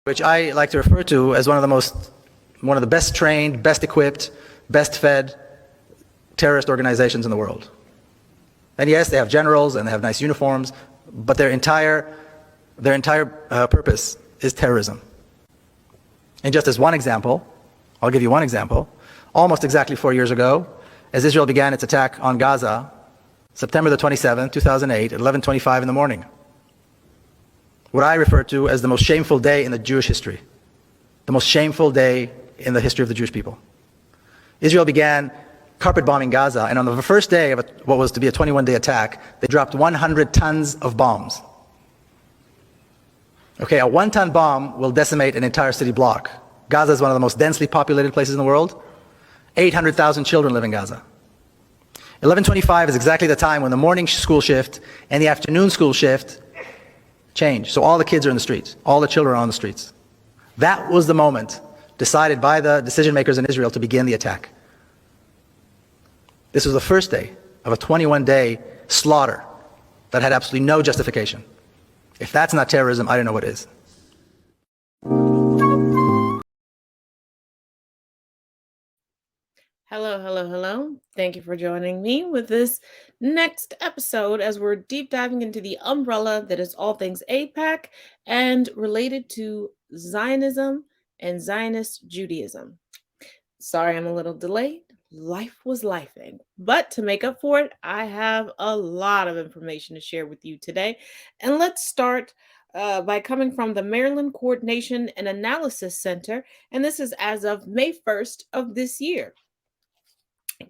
which I like to refer to as one of the best trained, best equipped, best fed terrorist organizations in the world. And yes, they have generals and they have nice uniforms, but their entire purpose is terrorism. And just as one example, I'll give you one example. Almost exactly 4 years ago, as Israel began its attack on Gaza, September the 27th, 2008, at 11:25 in the morning, what I refer to as the most shameful day in the Jewish history, the most shameful day in the history of the Jewish people. Israel began carpet bombing Gaza, and on the first day of what was to be a 21-day attack, they dropped 100 tons of bombs. Okay, a 1-ton bomb will decimate an entire city block. Gaza is one of the most densely populated places in the world. 800,000 children live in Gaza. 11:25 is exactly the time when the morning school shift and the afternoon school shift change. So all the kids are in the streets. All the children are on the streets. That was the moment decided by the decision makers in Israel to begin the attack. This was the first day of a 21-day slaughter that had absolutely no justification. If that's not terrorism, I don't know what is. Hello, hello, hello. Thank you for joining me with this next episode as we're deep diving into the umbrella that is all things AIPAC and related to Zionism and Zionist Judaism. Sorry, I'm a little delayed. Life was lifing. But to make up for it, I have a lot of information to share with you today. And let's start by coming from the Maryland Coordination and Analysis Center. And this is as of May 1st of this year.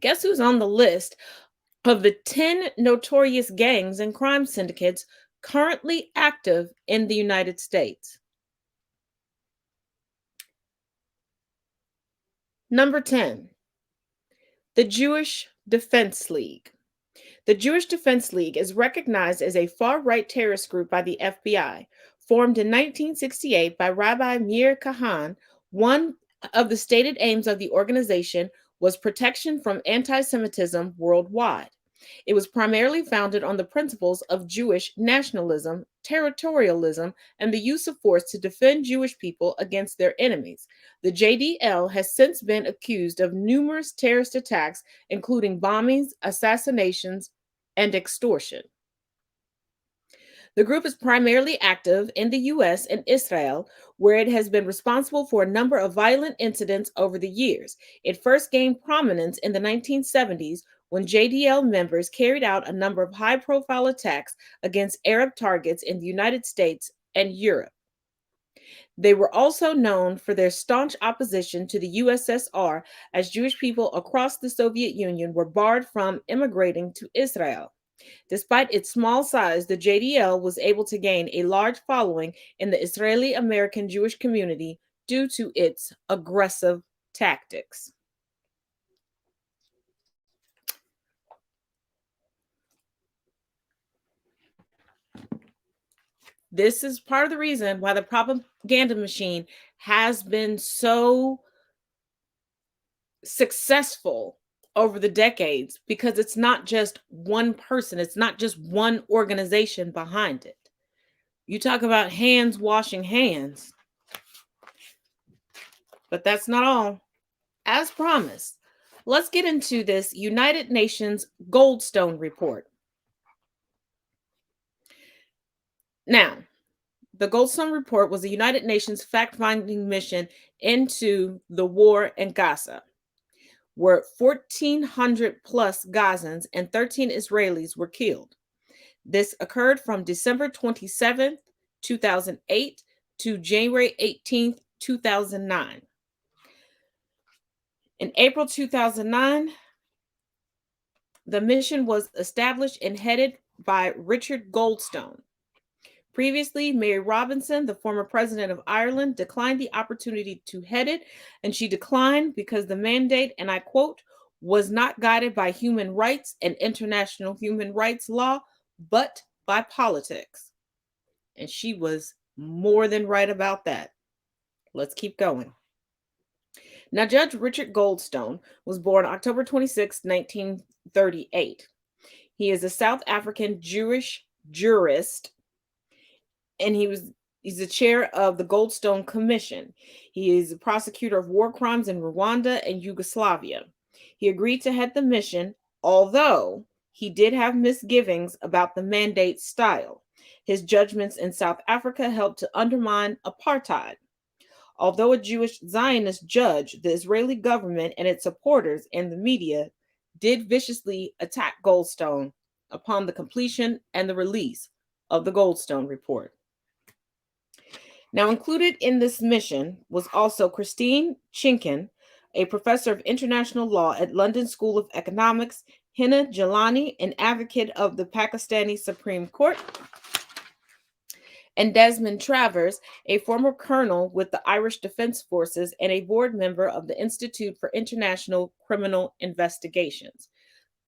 Guess who's on the list of the 10 notorious gangs and crime syndicates currently active in the United States? Number 10, the Jewish Defense League. The Jewish Defense League is recognized as a far-right terrorist group by the FBI. Formed in 1968 by Rabbi Meir Kahan, one of the stated aims of the organization was protection from anti-Semitism worldwide. It was primarily founded on the principles of Jewish nationalism, territorialism, and the use of force to defend Jewish people against their enemies. The JDL has since been accused of numerous terrorist attacks, including bombings, assassinations, and extortion. The group is primarily active in the US and Israel, where it has been responsible for a number of violent incidents over the years. It first gained prominence in the 1970s when JDL members carried out a number of high-profile attacks against Arab targets in the United States and Europe. They were also known for their staunch opposition to the USSR, as Jewish people across the Soviet Union were barred from immigrating to Israel. Despite its small size, the JDL was able to gain a large following in the Israeli American Jewish community due to its aggressive tactics. This is part of the reason why the propaganda machine has been so successful over the decades, because it's not just one person, it's not just one organization behind it. You talk about hands washing hands, but that's not all. As promised, let's get into this United Nations Goldstone report. Now, the Goldstone report was a United Nations fact-finding mission into the war in Gaza, where 1,400 plus Gazans and 13 Israelis were killed. This occurred from December 27th, 2008 to January 18th, 2009. In April 2009, the mission was established and headed by Richard Goldstone. Previously, Mary Robinson, the former president of Ireland, declined the opportunity to head it, and she declined because the mandate, and I quote, was not guided by human rights and international human rights law, but by politics. And she was more than right about that. Let's keep going. Now, Judge Richard Goldstone was born October 26, 1938. He is a South African Jewish jurist, and he was He's the chair of the Goldstone Commission. He is a prosecutor of war crimes in Rwanda and Yugoslavia. He agreed to head the mission, although he did have misgivings about the mandate style. His judgments in South Africa helped to undermine apartheid. Although a Jewish Zionist judge, the Israeli government and its supporters and the media did viciously attack Goldstone upon the completion and the release of the Goldstone Report. Now, included in this mission was also Christine Chinkin, a professor of international law at London School of Economics, Hina Jalani, an advocate of the Pakistani Supreme Court, and Desmond Travers, a former colonel with the Irish Defence Forces and a board member of the Institute for International Criminal Investigations.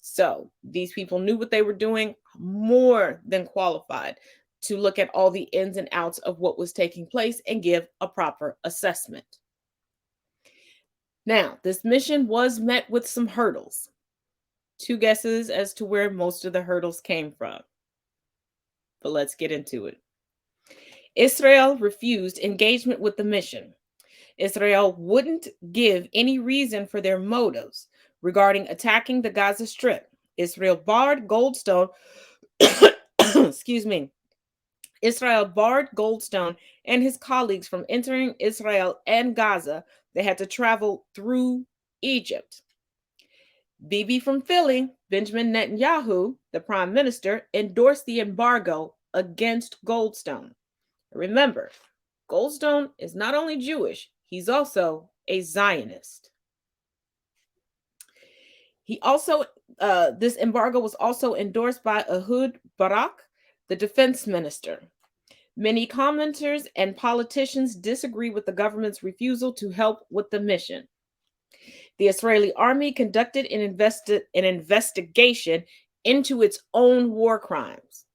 So these people knew what they were doing, more than qualified to look at all the ins and outs of what was taking place and give a proper assessment. Now, this mission was met with some hurdles. Two guesses as to where most of the hurdles came from. But let's get into it. Israel refused engagement with the mission. Israel wouldn't give any reason for their motives regarding attacking the Gaza Strip. Israel barred Goldstone, excuse me, Israel barred Goldstone and his colleagues from entering Israel and Gaza. They had to travel through Egypt. Bibi from Philly, Benjamin Netanyahu, the prime minister, endorsed the embargo against Goldstone. Remember, Goldstone is not only Jewish, he's also a Zionist. This embargo was also endorsed by Ehud Barak, the defense minister. Many commenters and politicians disagree with the government's refusal to help with the mission. The Israeli army conducted an investigation into its own war crimes.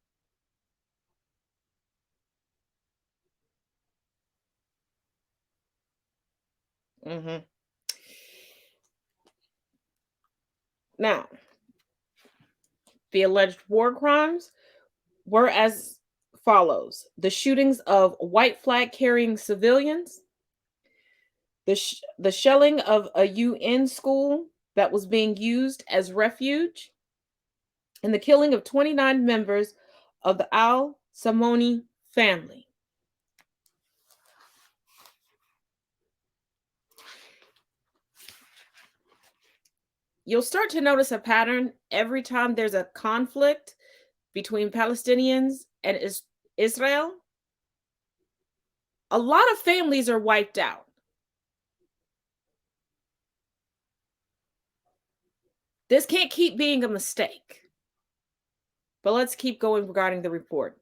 Now, the alleged war crimes were as follows: the shootings of white flag carrying civilians, the shelling of a UN school that was being used as refuge, and the killing of 29 members of the Al Samoni family. You'll start to notice a pattern every time there's a conflict between Palestinians and Israel. A lot of families are wiped out. This can't keep being a mistake. But let's keep going regarding the report.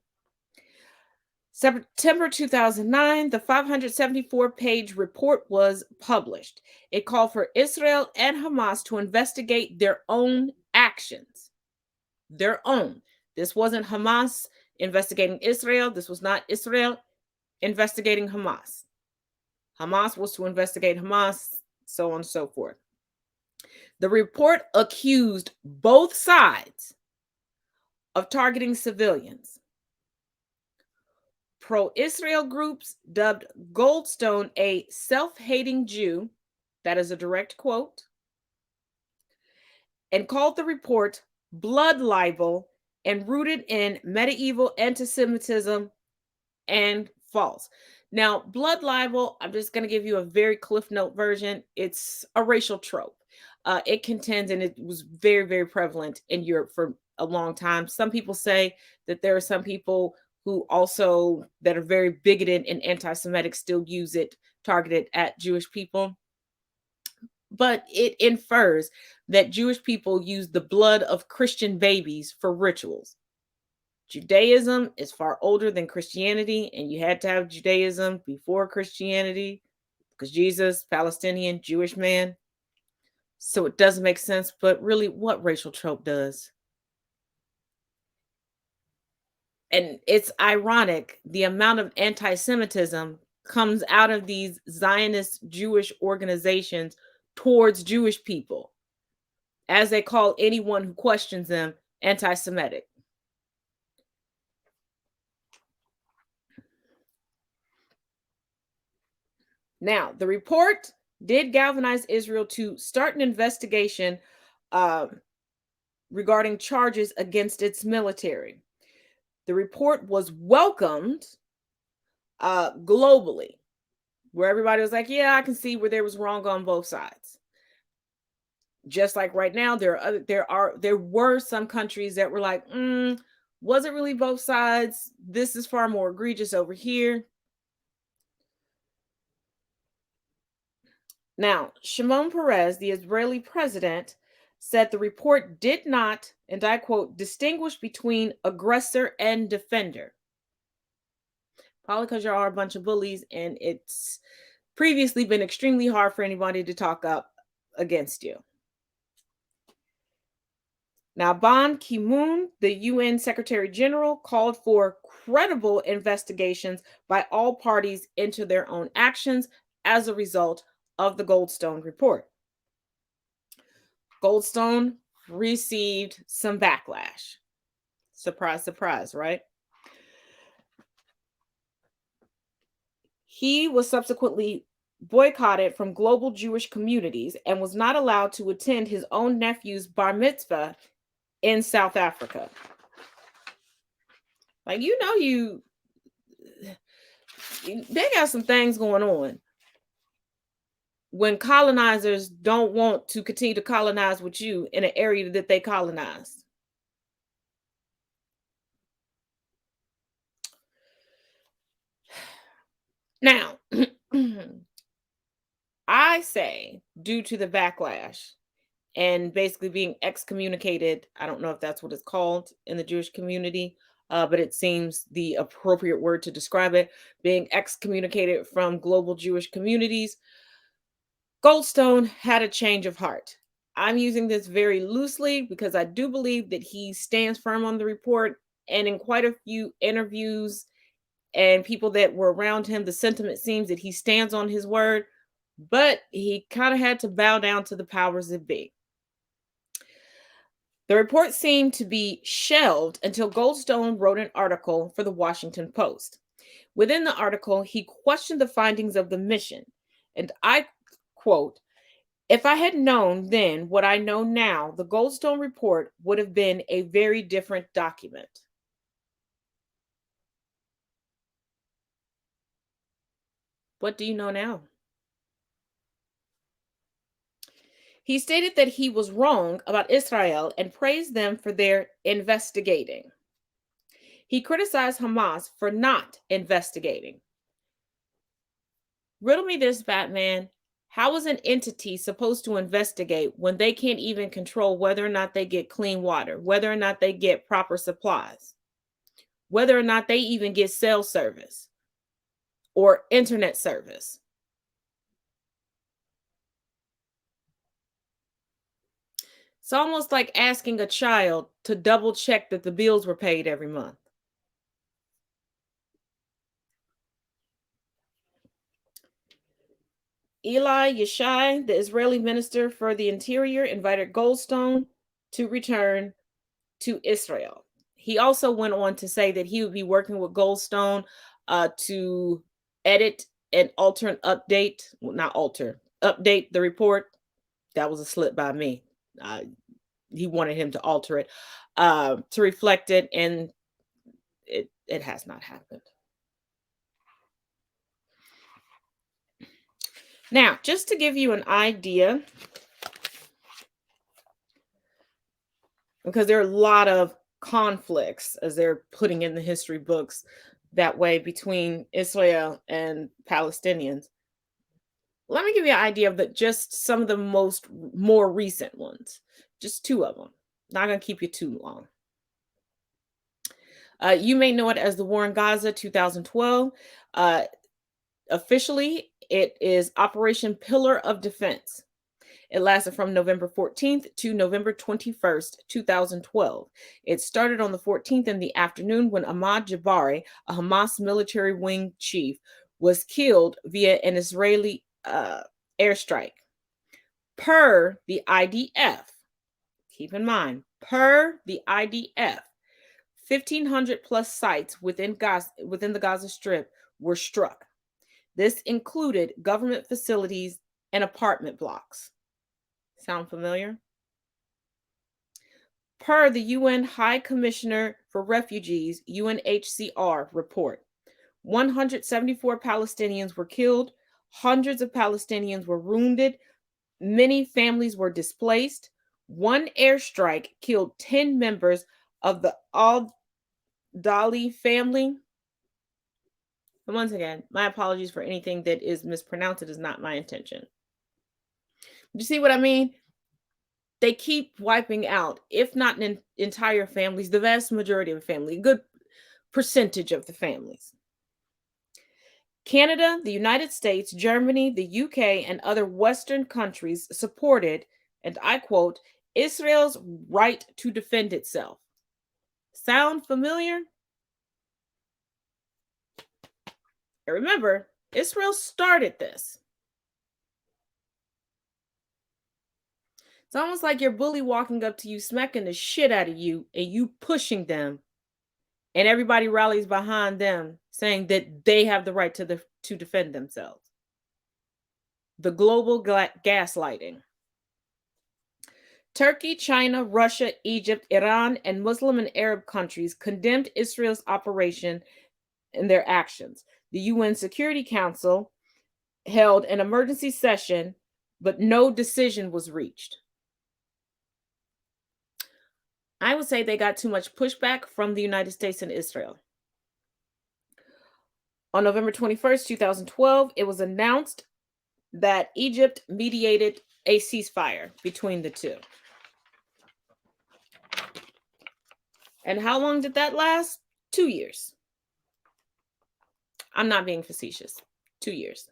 September 2009, the 574-page report was published. It called for Israel and Hamas to investigate their own actions. Their own. This wasn't Hamas investigating Israel. This was not Israel investigating Hamas. Hamas was to investigate Hamas, so on and so forth. The report accused both sides of targeting civilians. Pro-Israel groups dubbed Goldstone a self-hating Jew, that is a direct quote, and called the report blood libel and rooted in medieval anti-Semitism and false. Now, blood libel, I'm just going to give you a very Cliff Note version. It's a racial trope. It contends, and it was very, very prevalent in Europe for a long time. Some people say that there are some people who also that are very bigoted and anti-Semitic still use it targeted at Jewish people. But it infers that Jewish people use the blood of Christian babies for rituals. Judaism is far older than Christianity, and you had to have Judaism before Christianity because Jesus, Palestinian, Jewish man. So it doesn't make sense, but really, what racial trope does? And it's ironic, the amount of anti-Semitism comes out of these Zionist Jewish organizations towards Jewish people, as they call anyone who questions them anti-Semitic. Now, the report did galvanize Israel to start an investigation regarding charges against its military. The report was welcomed globally, where everybody was like, yeah, I can see where there was wrong on both sides. Just like right now, there were some countries that were like, was it really both sides? This is far more egregious over here. Now, Shimon Peres, the Israeli president, said the report did not, and I quote, distinguish between aggressor and defender. Probably because you are a bunch of bullies, and it's previously been extremely hard for anybody to talk up against you. Now, Ban Ki-moon, the UN Secretary General, called for credible investigations by all parties into their own actions as a result of the Goldstone report. Goldstone received some backlash. Surprise, surprise, right? He was subsequently boycotted from global Jewish communities and was not allowed to attend his own nephew's bar mitzvah in South Africa. Like, they got some things going on when colonizers don't want to continue to colonize with you in an area that they colonized. Now, I say, due to the backlash and basically being excommunicated, I don't know if that's what it's called in the Jewish community, but it seems the appropriate word to describe it, being excommunicated from global Jewish communities, Goldstone had a change of heart. I'm using this very loosely because I do believe that he stands firm on the report, and in quite a few interviews and people that were around him, the sentiment seems that he stands on his word, but he kind of had to bow down to the powers that be. The report seemed to be shelved until Goldstone wrote an article for the Washington Post. Within the article, he questioned the findings of the mission, and I quote, "If I had known then what I know now, the Goldstone report would have been a very different document." What do you know now? He stated that he was wrong about Israel and praised them for their investigating. He criticized Hamas for not investigating. Riddle me this, Batman. How is an entity supposed to investigate when they can't even control whether or not they get clean water, whether or not they get proper supplies, whether or not they even get cell service or internet service? It's almost like asking a child to double check that the bills were paid every month. Eli Yishai, the Israeli minister for the interior, invited Goldstone to return to Israel. He also went on to say that he would be working with Goldstone to edit and alter and update, well, not alter, update the report. That was a slip by me. He wanted him to alter it to reflect it, and it has not happened. Now, just to give you an idea, because there are a lot of conflicts, as they're putting in the history books that way, between Israel and Palestinians. Let me give you an idea of just some of the more recent ones. Just two of them. Not going to keep you too long. You may know it as the War in Gaza 2012. Officially, it is Operation Pillar of Defense. It lasted from November 14th to November 21st, 2012. It started on the 14th in the afternoon when Ahmad Jabari, a Hamas military wing chief, was killed via an Israeli airstrike. Per the IDF, keep in mind, per the IDF, 1,500 plus sites within the Gaza Strip were struck. This included government facilities and apartment blocks. Sound familiar? Per the UN High Commissioner for Refugees, UNHCR report, 174 Palestinians were killed, hundreds of Palestinians were wounded, many families were displaced. One airstrike killed 10 members of the Al Dali family. And once again, my apologies for anything that is mispronounced. It is not my intention. You see what I mean? They keep wiping out, if not entire families, the vast majority of the family, a good percentage of the families. Canada, the United States, Germany, the UK, and other Western countries supported, and I quote, Israel's right to defend itself. Sound familiar? And remember, Israel started this. It's almost like your bully walking up to you, smacking the shit out of you, and you pushing them, and everybody rallies behind them, saying that they have the right to defend themselves. The global gaslighting. Turkey, China, Russia, Egypt, Iran, and Muslim and Arab countries condemned Israel's operation and their actions. The UN Security Council held an emergency session, but no decision was reached. I would say they got too much pushback from the United States and Israel. On November 21st, 2012, it was announced that Egypt mediated a ceasefire between the two. And how long did that last? 2 years. I'm not being facetious. 2 years.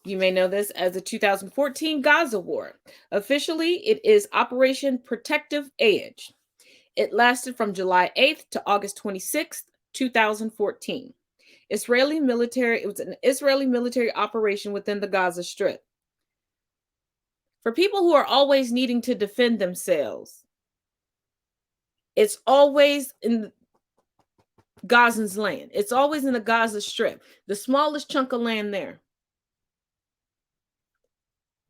You may know this as the 2014 Gaza War. Officially, it is Operation Protective Edge. It lasted from July 8th to August 26th, 2014. It was an Israeli military operation within the Gaza Strip. For people who are always needing to defend themselves, it's always in Gazans' land. It's always in the Gaza Strip, the smallest chunk of land there.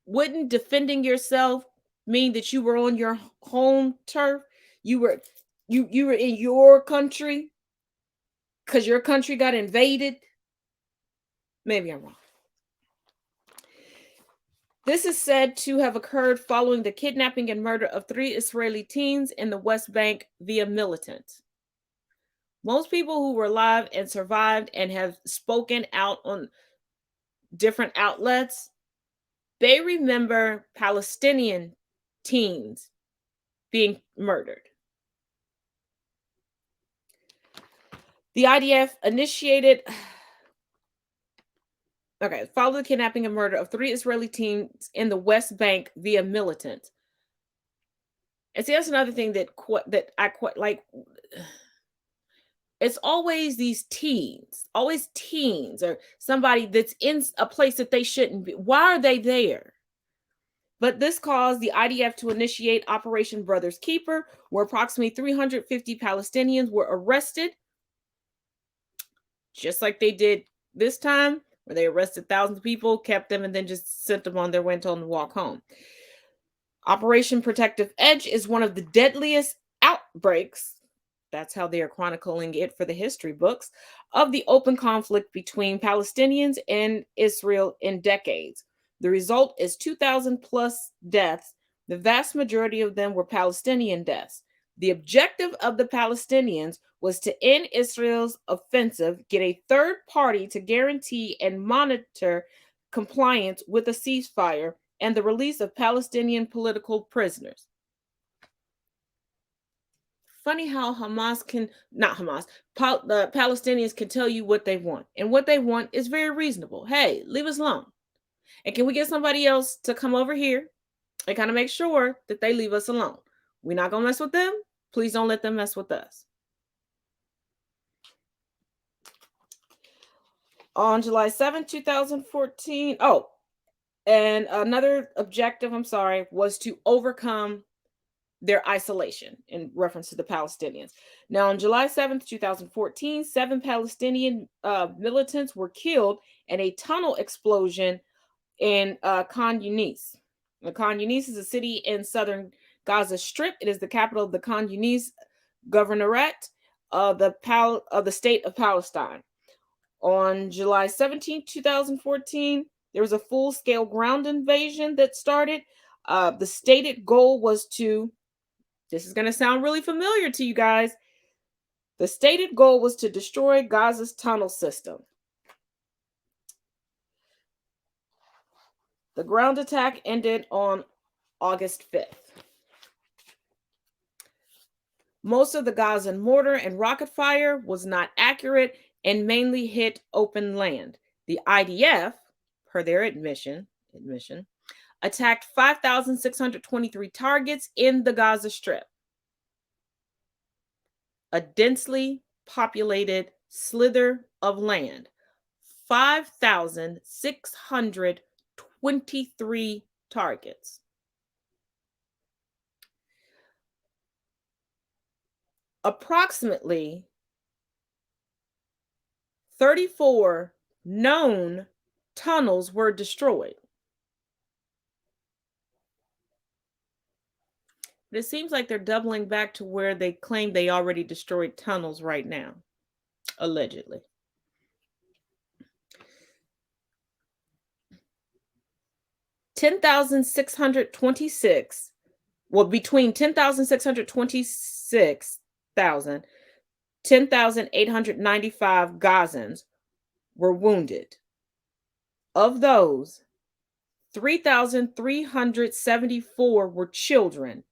Wouldn't defending yourself mean that you were on your home turf? You were in your country because your country got invaded? Maybe I'm wrong. This is said to have occurred following the kidnapping and murder of 3 Israeli teens in the West Bank via militants. Most people who were alive and survived and have spoken out on different outlets, they remember Palestinian teens being murdered. The IDF followed the kidnapping and murder of 3 Israeli teens in the West Bank via militants. And see, that's another thing that I quite like. It's always these teens, or somebody that's in a place that they shouldn't be. Why are they there? But this caused the IDF to initiate Operation Brother's Keeper, where approximately 350 Palestinians were arrested, just like they did this time, where they arrested thousands of people, kept them, and then just sent them on their way and told them to walk home. Operation Protective Edge is one of the deadliest outbreaks, that's how they are chronicling it for the history books, of the open conflict between Palestinians and Israel in decades. The result is 2,000 plus deaths. The vast majority of them were Palestinian deaths. The objective of the Palestinians was to end Israel's offensive, get a third party to guarantee and monitor compliance with a ceasefire, and the release of Palestinian political prisoners. Funny how the Palestinians can tell you what they want. And what they want is very reasonable. Hey, leave us alone. And can we get somebody else to come over here and kind of make sure that they leave us alone? We're not going to mess with them. Please don't let them mess with us. On July 7, 2014, and another objective, was to overcome their isolation in reference to the Palestinians. Now, on July 7th, 2014, 7 Palestinian militants were killed in a tunnel explosion in Khan Yunis. Khan Yunis is a city in southern Gaza Strip. It is the capital of the Khan Yunis governorate of the state of Palestine. On July 17, 2014, there was a full-scale ground invasion that started. The stated goal was to, this is going to sound really familiar to you guys, the stated goal was to destroy Gaza's tunnel system. The ground attack ended on August 5th. Most of the Gazan mortar and rocket fire was not accurate and mainly hit open land. The IDF, per their admission, attacked 5,623 targets in the Gaza Strip, a densely populated slither of land. 5,623 targets. Approximately 34 known tunnels were destroyed. But it seems like they're doubling back to where they claim they already destroyed tunnels right now, allegedly. Between 10,895 Gazans were wounded. Of those, 3,374 were children.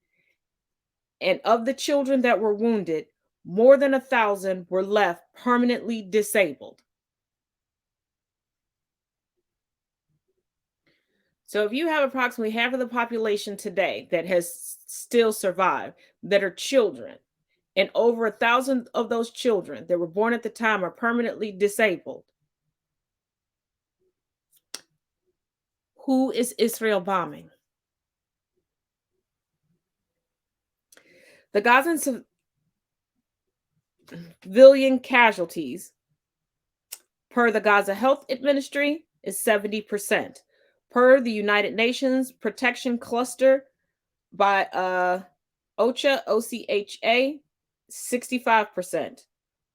And of the children that were wounded, more than 1,000 were left permanently disabled. So if you have approximately half of the population today that has still survived, that are children, and over 1,000 of those children that were born at the time are permanently disabled, who is Israel bombing? The Gazan civilian casualties per the Gaza Health Ministry is 70%. Per the United Nations Protection Cluster by OCHA, 65%.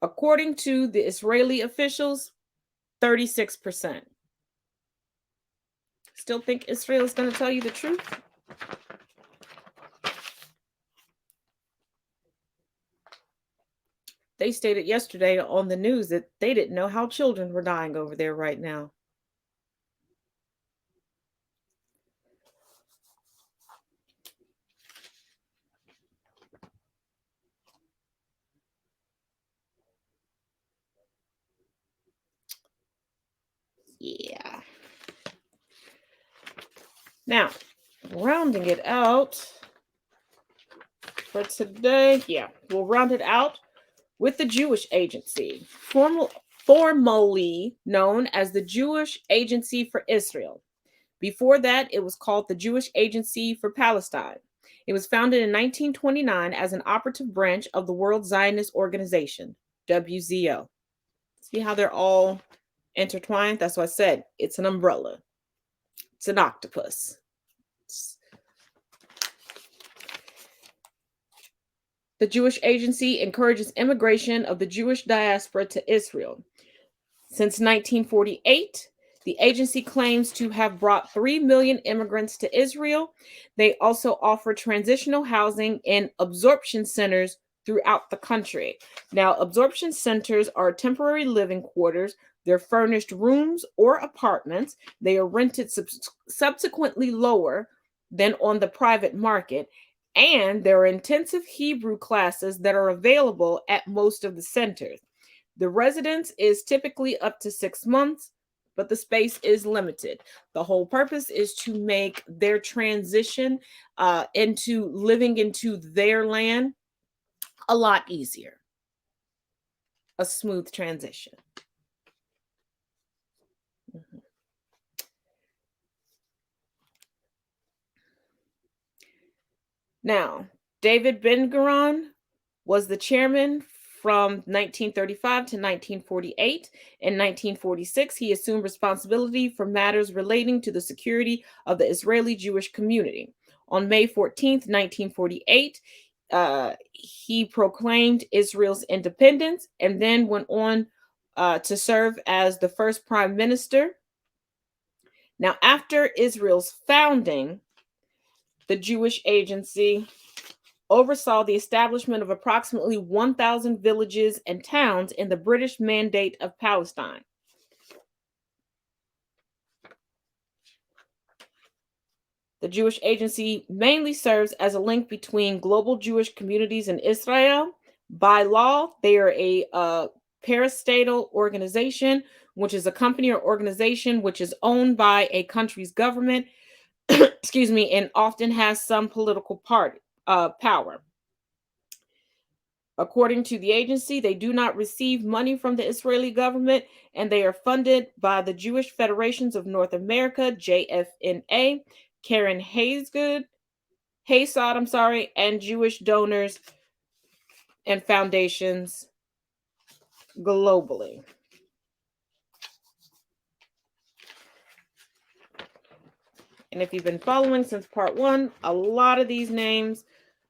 According to the Israeli officials, 36%. Still think Israel is going to tell you the truth? They stated yesterday on the news that they didn't know how children were dying over there right now. Yeah. Now, rounding it out for today, we'll round it out with the Jewish Agency, formally known as the Jewish Agency for Israel. Before that, it was called the Jewish Agency for Palestine. It was founded in 1929 as an operative branch of the World Zionist Organization, WZO. See how they're all intertwined? That's why I said it's an umbrella. It's an octopus. The Jewish Agency encourages immigration of the Jewish diaspora to Israel. Since 1948, the agency claims to have brought 3 million immigrants to Israel. They also offer transitional housing in absorption centers throughout the country. Now, absorption centers are temporary living quarters. They're furnished rooms or apartments. They are rented subsequently lower than on the private market. And there are intensive Hebrew classes that are available at most of the centers. The residence is typically up to 6 months, but the space is limited. The whole purpose is to make their transition into living into their land a lot easier. A smooth transition. Mm-hmm. Now, David Ben-Gurion was the chairman from 1935 to 1948. In 1946, he assumed responsibility for matters relating to the security of the Israeli Jewish community. On May 14th, 1948, he proclaimed Israel's independence and then went on to serve as the first prime minister. Now, after Israel's founding, the Jewish Agency oversaw the establishment of approximately 1,000 villages and towns in the British Mandate of Palestine. The Jewish Agency mainly serves as a link between global Jewish communities and Israel. By law, they are a parastatal organization, which is a company or organization which is owned by a country's government, excuse me, and often has some political power. According to the agency, they do not receive money from the Israeli government, and they are funded by the Jewish Federations of North America, JFNA, Karen Haysod, and Jewish donors and foundations globally. And if you've been following since part 1, a lot of these names,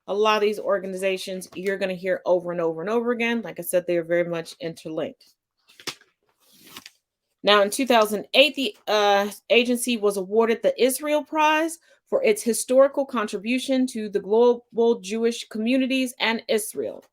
a lot of these organizations, you're going to hear over and over and over again. Like I said, they are very much interlinked. Now, in 2008, the agency was awarded the Israel Prize for its historical contribution to the global Jewish communities and Israel.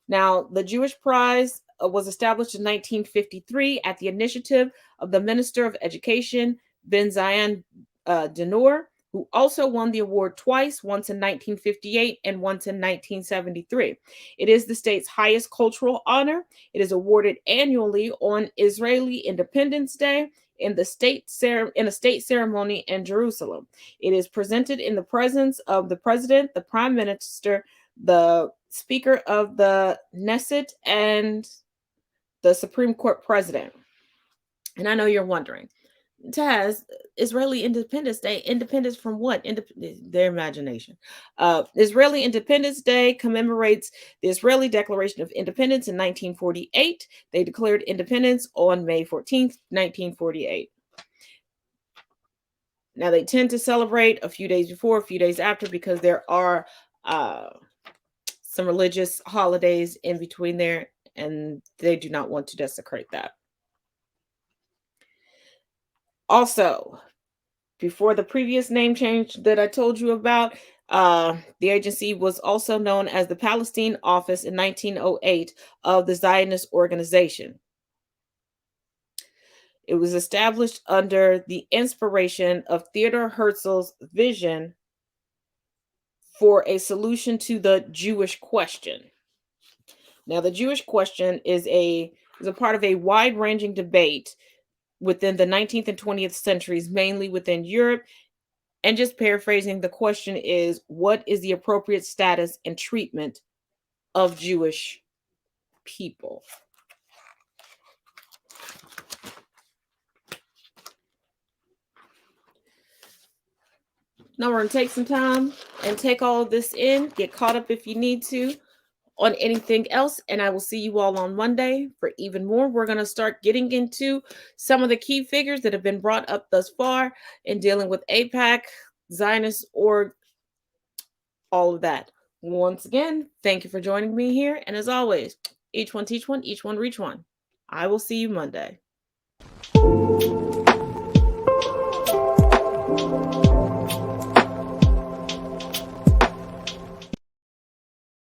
Now, the Jewish Prize was established in 1953 at the initiative of the Minister of Education, Ben Zion Dinor, who also won the award twice, once in 1958 and once in 1973. It is the state's highest cultural honor. It is awarded annually on Israeli Independence Day in a state ceremony in Jerusalem. It is presented in the presence of the president, the prime minister, the speaker of the Knesset, and the Supreme Court president. And I know you're wondering, Taz, Israeli Independence Day, independence from what? Their imagination. Israeli Independence Day commemorates the Israeli Declaration of Independence in 1948. They declared independence on May 14th, 1948. Now, they tend to celebrate a few days before, a few days after, because there are some religious holidays in between there, and they do not want to desecrate that. Also, before the previous name change that I told you about, the agency was also known as the Palestine Office in 1908 of the Zionist Organization. It was established under the inspiration of Theodor Herzl's vision for a solution to the Jewish question. Now, the Jewish question is a part of a wide-ranging debate within the 19th and 20th centuries, mainly within Europe. And just paraphrasing, the question is, what is the appropriate status and treatment of Jewish people? Now we're going to take some time and take all of this in, get caught up if you need to on anything else, and I will see you all on Monday for even more. We're going to start getting into some of the key figures that have been brought up thus far in dealing with AIPAC, Zionist org, all of that. Once again, thank you for joining me here, and as always, each one teach one, each one reach one. I will see you Monday.